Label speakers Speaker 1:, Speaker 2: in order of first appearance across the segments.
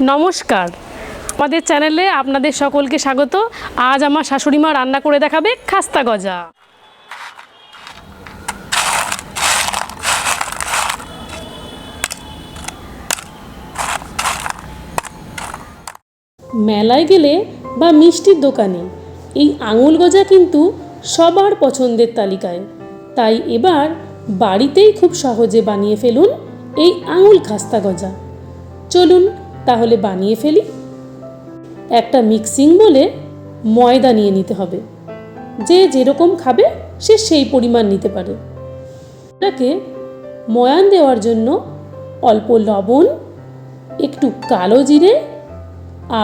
Speaker 1: নমস্কার, আমাদের চ্যানেলে আপনাদের সকলকে স্বাগত। আজ আমার শাশুড়ি মা রান্না করে দেখাবে খাস্তা গজা। মেলায় গেলে বা মিষ্টির দোকানে এই আঙুল গজা কিন্তু সবার পছন্দের তালিকায়। তাই এবার বাড়িতেই খুব সহজে বানিয়ে ফেলুন এই আঙুল খাস্তা গজা। চলুন তাহলে বানিয়ে ফেলি। একটা মিক্সিং বলে ময়দা নিয়ে নিতে হবে। যে যেরকম খাবে সে সেই পরিমাণ নিতে পারে। এটাকে ময়ান দেওয়ার জন্য অল্প লবণ, একটু কালো জিরে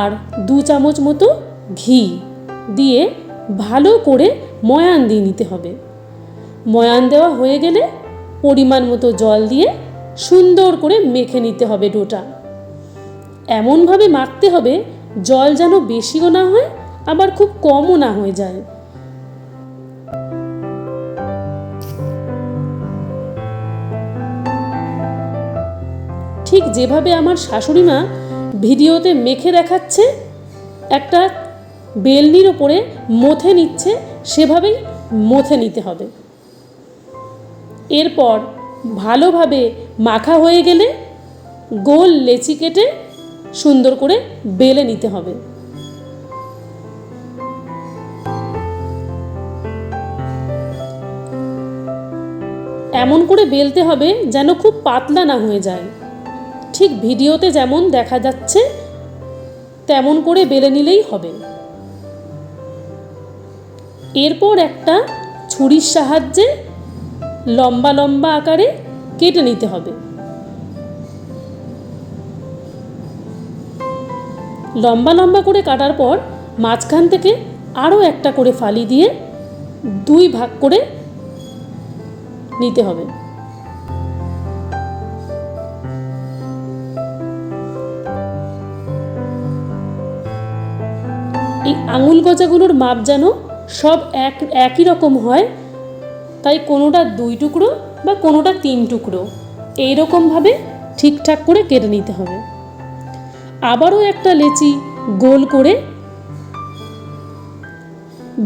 Speaker 1: আর 2 চামচ মতো ঘি দিয়ে ভালো করে ময়ান দিয়ে নিতে হবে। ময়ান দেওয়া হয়ে গেলে পরিমাণ মতো জল দিয়ে সুন্দর করে মেখে নিতে হবে ডোটা। এমনভাবে মাখতে হবে জল যেন বেশিও না হয় আবার খুব কমও না হয়ে যায়। ঠিক যেভাবে আমার শাশুড়ি মা ভিডিওতে মেখে দেখাচ্ছে, একটা বেলনির ওপরে মথে নিচ্ছে, সেভাবেই মথে নিতে হবে। এরপর ভালোভাবে মাখা হয়ে গেলে গোল লেচি কেটে সুন্দর করে বেলে নিতে হবে। এমন করে বেলতে হবে যেন খুব পাতলা না হয়ে যায়। ঠিক ভিডিওতে যেমন দেখা যাচ্ছে তেমন করে বেলে নিলেই হবে। এরপর একটা ছুরির সাহায্যে লম্বা লম্বা আকারে কেটে নিতে হবে। লম্বা লম্বা করে কাটার পর মাঝখান থেকে আরও একটা করে ফালি দিয়ে 2 ভাগ করে নিতে হবে। এই আঙুল গজাগুলোর মাপ যেন সব একই রকম হয়, তাই কোনোটা 2 টুকরো বা কোনোটা 3 টুকরো এইরকমভাবে ঠিকঠাক করে কেটে নিতে হবে। আবারও একটা লেচি গোল করে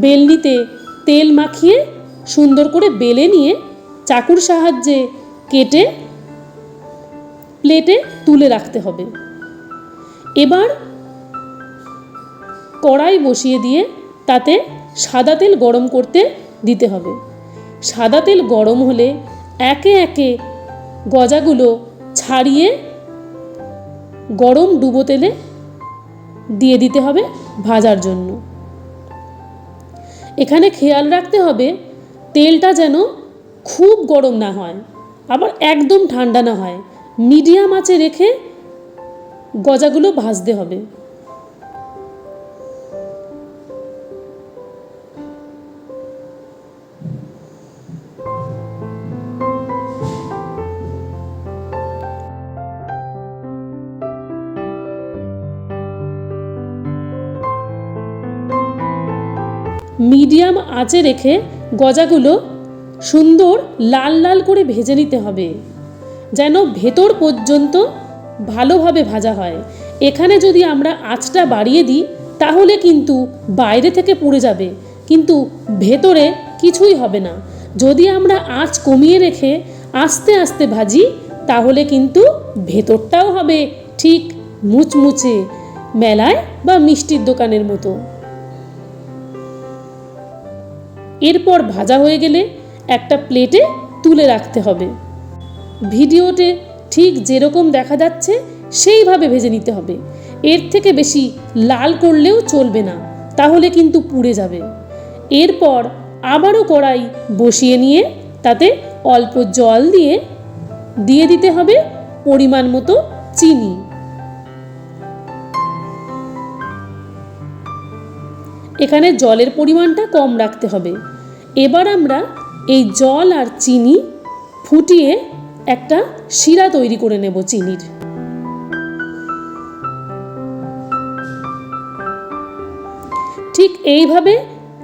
Speaker 1: বেলনিতে তেল মাখিয়ে সুন্দর করে বেলে নিয়ে চাকুর সাহায্যে কেটে প্লেটে তুলে রাখতে হবে। এবার কড়াই বসিয়ে দিয়ে তাতে সাদা তেল গরম করতে দিতে হবে। সাদা তেল গরম হলে একে একে গজাগুলো ছাড়িয়ে গরম ডুবো তেলে দিয়ে দিতে হবে ভাজার জন্য। এখানে খেয়াল রাখতে হবে তেলটা যেন খুব গরম না হয় আবার একদম ঠান্ডা না হয়, মিডিয়াম আঁচে রেখে গজাগুলো ভাজতে হবে। মিডিয়াম আঁচে রেখে গজাগুলো সুন্দর লাল লাল করে ভেজে নিতে হবে, যেন ভেতর পর্যন্ত ভালোভাবে ভাজা হয়। এখানে যদি আমরা আঁচটা বাড়িয়ে দিই তাহলে কিন্তু বাইরে থেকে পুড়ে যাবে, কিন্তু ভেতরে কিছুই হবে না। যদি আমরা আঁচ কমিয়ে রেখে আস্তে আস্তে ভাজি তাহলে কিন্তু ভেতরটাও হবে ঠিক মুচমুচে, মেলায় বা মিষ্টির দোকানের মতো। এরপর ভাজা হয়ে গেলে একটা প্লেটে তুলে রাখতে হবে। ভিডিওতে ঠিক যেরকম দেখা যাচ্ছে সেইভাবে ভেজে নিতে হবে। এর থেকে বেশি লাল করলেও চলবে না, তাহলে কিন্তু পুড়ে যাবে। এরপর আবারও কড়াই বসিয়ে নিয়ে তাতে অল্প জল দিয়ে দিতে হবে পরিমাণ মতো চিনি। এখানে জলের পরিমাণটা কম রাখতে হবে। এবার আমরা এই জল আর চিনি ফুটিয়ে একটা শিরা তৈরি করে নেব চিনির। ঠিক এইভাবে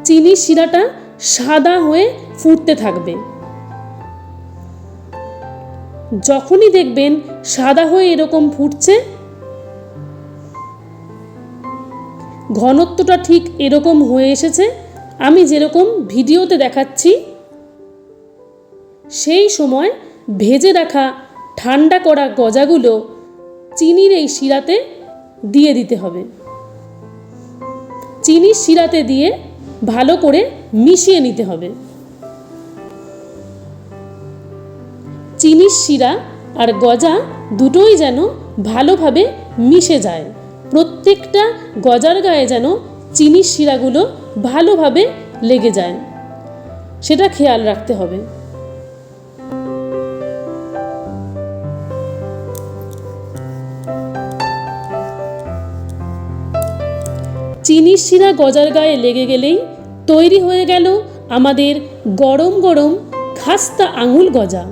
Speaker 1: চিনির শিরাটা সাদা হয়ে ফুটতে থাকবে। যখনই দেখবেন সাদা হয়ে এরকম ফুটছে ঘনত্বটা ঠিক এরকম হয়ে এসেছে, আমি যেরকম ভিডিওতে দেখাচ্ছি। সেই সময় ভেজে রাখা ঠান্ডা করা গজাগুলো চিনির এই শিরাতে দিয়ে দিতে হবে। চিনির শিরাতে দিয়ে ভালো করে মিশিয়ে নিতে হবে। চিনির শিরা আর গজা দুটোই যেন ভালোভাবে মিশে যায়। প্রত্যেকটা গজার গায়ে যেন চিনির শিরাগুলো ভালোভাবে লেগে যায়, সেটা খেয়াল রাখতে হবে। চিনির শিরা গজার গায়ে লেগে গেলেই তৈরি হয়ে গেল আমাদের গরম গরম খাস্তা আঙুল গজা।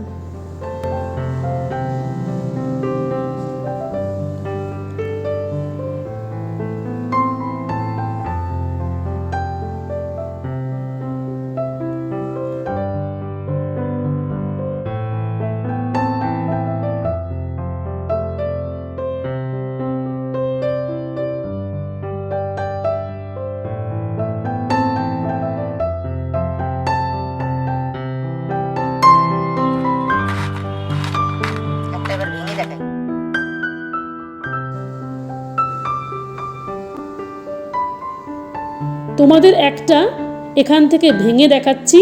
Speaker 1: তোমাদের একটা এখান থেকে ভেঙে দেখাচ্ছি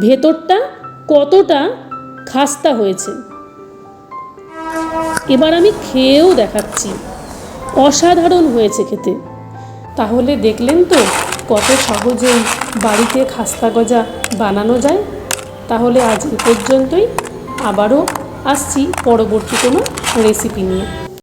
Speaker 1: ভেতরটা কতটা খাস্তা হয়েছে। এবার আমি খেয়েও দেখাচ্ছি, অসাধারণ হয়েছে খেতে। তাহলে দেখলেন তো কত সহজেই বাড়িতে খাস্তা গজা বানানো যায়। তাহলে আজ এ পর্যন্তই, আবারও আসছি পরবর্তী কোনো রেসিপি নিয়ে।